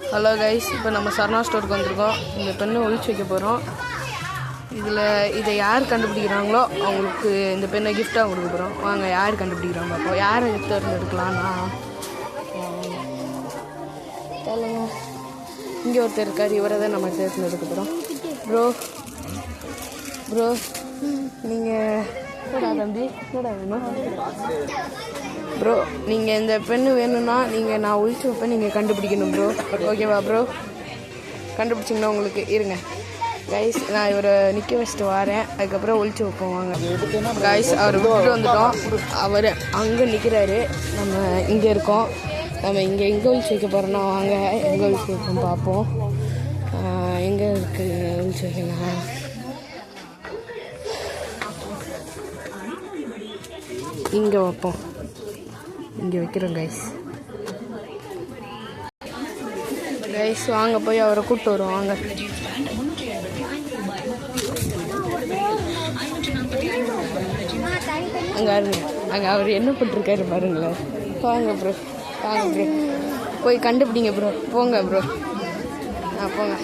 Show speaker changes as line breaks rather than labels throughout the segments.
Hello guys, இப்போ நம்ம சரணா ஸ்டோருக்கு வந்திருக்கோம். இந்த பெண்ணை ஒழிச்சு வைக்க போகிறோம். இதை யார் கண்டுபிடிக்கிறாங்களோ அவங்களுக்கு இந்த பெண்ணை கிஃப்டாக கொடுக்க போகிறோம். வாங்க, யார் கண்டுபிடிக்கிறாங்க பார்ப்போம். யாரை தேர்ந்தெடுக்கலாம்னா இங்கே ஒருத்தர் இருக்கார், இவரை தான் நம்ம தேர்ந்தெடுக்க போகிறோம். ப்ரோ நீங்கள் என்னடா தம்பி, என்னடா வேணும் ப்ரோ? நீங்கள் இந்த பெண்ணு வேணும்னா நான் ஒழிச்சு வைப்பேன், நீங்கள் கண்டுபிடிக்கணும் ப்ரோ. ஓகேவா ப்ரோ? கண்டுபிடிச்சிங்கன்னா உங்களுக்கு இருங்க கைஸ், நான் இவரை நிற்க வச்சுட்டு வரேன், அதுக்கப்புறம் ஒழிச்சு வைப்போம். வாங்க கைஸ், அவரை விட்டுட்டு வந்துட்டோம். அவர் அங்கே நிற்கிறாரு, நம்ம இங்கே இருக்கோம். நம்ம இங்கே எங்கே ஒழிச்சு வைக்க போகிறோன்னா வாங்க எங்கே ஒழிச்சு வைப்போம் பார்ப்போம். எங்கே இருக்குது ஒழிச்சு வைக்கலாம்? இங்கே வைப்போம், இங்கே வைக்கிறோம் கைஸ். வாங்க போய் அவரை கூப்பிட்டு வருவோம். வாங்க அங்கே இருங்க, அங்கே அவர் என்ன பண்ணிருக்காரு பாருங்களேன். வாங்க ப்ரோ, போய் கண்டுபிடிங்க ப்ரோ. போங்க ப்ரோ, போங்க.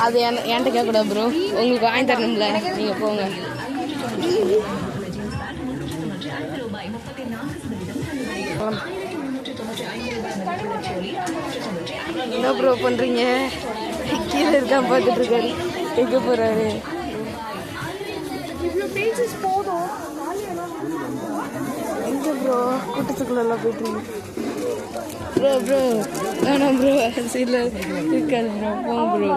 அது என்கிட்ட கேட்கக்கூடாது ப்ரோ, உங்களுக்கு வாங்கி தரணும்ல, நீங்கள் போங்க. என்ன ப்ரோ பண்ணுறீங்க? கீழே இருக்கான் பார்த்துட்டு இருக்காரு, எங்கே போகிறாரு? எங்கே ப்ரோ? கூட்டத்துக்குள்ளெல்லாம் போயிட்டு ப்ரோ வேணாம் ப்ரோ, சைடில் இருக்காது ப்ரோ, போங்க ப்ரோ.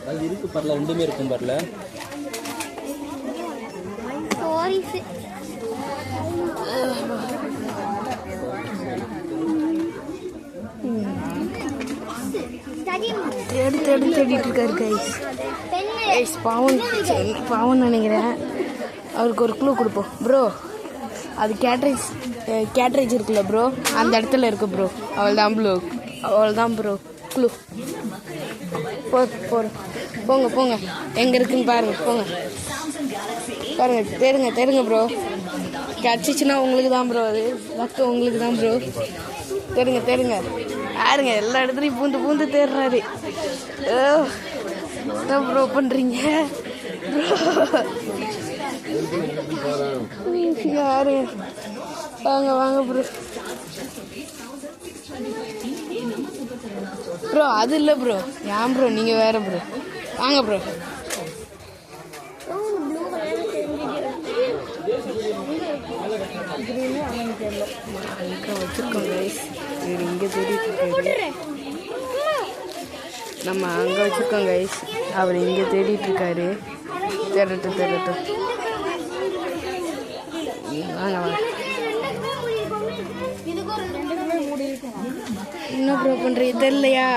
அது இருக்கு பரல, ரெண்டுமே இருக்கும் பரல. தேடிட்டு இருக்காரு கைஸ். பாவம் நினைக்கிறேன். அவருக்கு ஒரு க்ளூ கொடுப்போம் ப்ரோ. அது கேட்ரேஜ் இருக்குல்ல ப்ரோ, அந்த இடத்துல இருக்கு ப்ரோ. அவள்தான் ப்ரோ க்ளூ. போங்க எங்கே இருக்குன்னு பாருங்க. போங்க பாருங்க, தேடுங்க ப்ரோ. கிடச்சிச்சுன்னா உங்களுக்கு தான் ப்ரோ, அது லக்கு உங்களுக்கு தான் ப்ரோ. தேடுங்க யாருங்க எல்லா இடத்துலையும் பூந்து தேடுறாரு. என்ன ப்ரோ பண்ணுறீங்க ப்ரோ? யாரு? வாங்க ப்ரோ. அது இல்லை ப்ரோ, ஏன் ப்ரோ நீங்கள் வேறு ப்ரோ. வாங்க ப்ரோ. வச்சிருக்கோம் கைஸ், இங்கே தேடிட்டு இருக்காரு. நம்ம அங்கே வச்சிருக்கோம் கைஸ், அவர் இங்கே தேடிட்டு இருக்காரு. தேடட்டும். வாங்க. என்ன ப்ரோ பண்ணுறீங்க தெரியலையா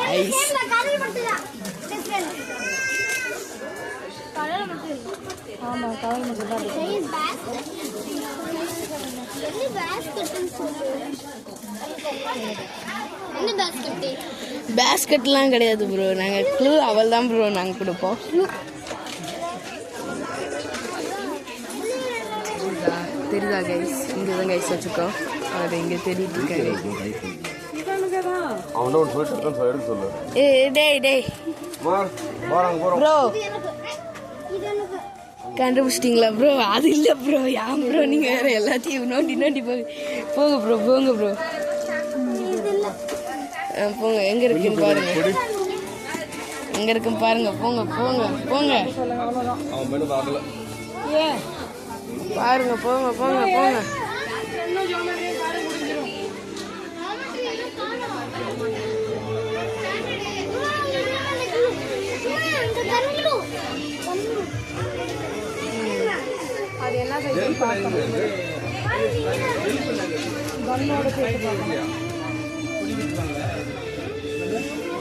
கைஸ்? பேஸ்கெட்லாம் கிடையாது ப்ரோ, நாங்கள் க்ளூ அவள் தான் ப்ரோ நாங்கள் கொடுப்போம். தெரியுதா கைஸ்? இங்கே தான் கைஸ் வச்சுக்கோம். அவர் இங்கே தேடிட்டு இருக்காரு. டேய் ப்ரோ, கண்டுபிடிச்சிட்டிங்களா ப்ரோ? அது இல்லை ப்ரோ, ஏன் ப்ரோ நீங்கள் வேறு எல்லாத்தையும் நோண்டி போங்க ப்ரோ. போங்க, எங்கே இருக்குன்னு பாருங்க. போங்க பாருங்க. போங்க. அது என்ன சைஸ் பார்க்கணும்.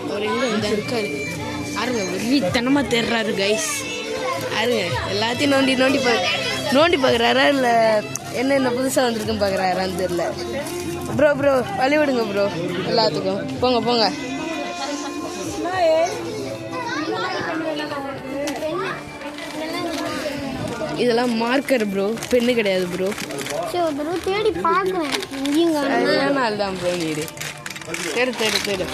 அவர் எங்கே இருக்காரு பாருங்க, வெறித்தனமாக தேடுறாரு கைஸ். பாருங்க, எல்லாத்தையும் நோண்டி பார்க்குறாரா இல்லை என்ன புதுசாக வந்திருக்குன்னு பார்க்குறாரான்னு தெரியல. ப்ரோ வழி விடுங்க ப்ரோ எல்லாத்துக்கும். போங்க. இதெல்லாம் மார்க்கர் ப்ரோ, பெண்ணு கிடையாது ப்ரோ.
சரி ஒரு தடவை தேடி பார்க்குறேன் எங்கேயும்
சரியான ஆள் தான் ப்ரோ நீடு. தேடு தேடு தேடு.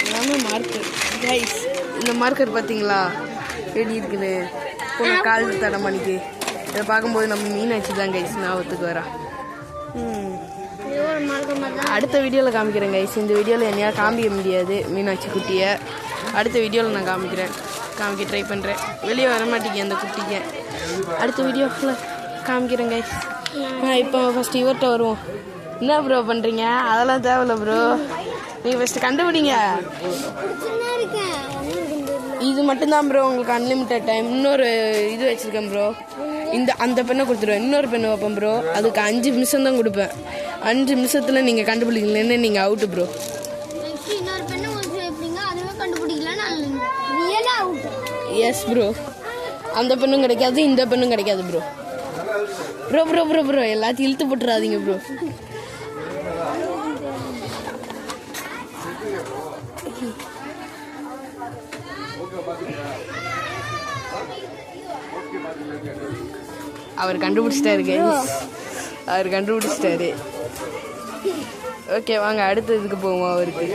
எல்லாமே மார்க்கர் கைஸ். இந்த மார்க்கர் பார்த்தீங்களா எப்படி இருக்குன்னு? போன கால் தடமணிக்கு இதை பார்க்கும்போது நம்ம மீனாட்சி தான் கைஸ் ஞாபகத்துக்கு வரா. அடுத்த வீடியோவில் காமிக்கிறேன் கைஸ். இந்த வீடியோவில் என்னையால் காமிக்க முடியாது மீனாட்சி குட்டியை. அடுத்த வீடியோவில் நான் காமிக்க ட்ரை பண்ணுறேன். வெளியே வர மாட்டேங்க அந்த குட்டிக்கு. அடுத்த வீடியோவில் காமிக்கிறேன் கைஸ். இப்போ ஃபஸ்ட்டு இவர்கிட்ட வருவோம். என்ன ப்ரோ பண்ணுறீங்க? அதெல்லாம் தேவையில்ல ப்ரோ, நீங்கள் ஃபஸ்ட்டு கண்டுபிடிங்க. இது மட்டும்தான் ப்ரோ உங்களுக்கு அன்லிமிட்டட் டைம். இன்னொரு இது வச்சுருக்கேன் ப்ரோ. அந்த பெண்ணை கொடுத்துருவேன். இன்னொரு பெண்ணை வைப்பேன் ப்ரோ. அதுக்கு 5 நிமிஷம் தான் கொடுப்பேன். 5 நிமிஷத்தில் நீங்கள் கண்டுபிடிக்கலன்னு நீங்கள் அவுட்டு ப்ரோ. எஸ் ப்ரோ, அந்த பெண்ணும் கிடைக்காது, இந்த பெண்ணும் கிடைக்காது bro. Bro bro bro bro எல்லாத்தையும் இழுத்து போட்டுறாதீங்க ப்ரோ. அவர் கண்டுபிடிச்சிட்டாரு கைஸ், அவர் கண்டுபிடிச்சிட்டாரு. ஓகே வாங்க அடுத்த இதுக்கு போவோம் அவருக்கு.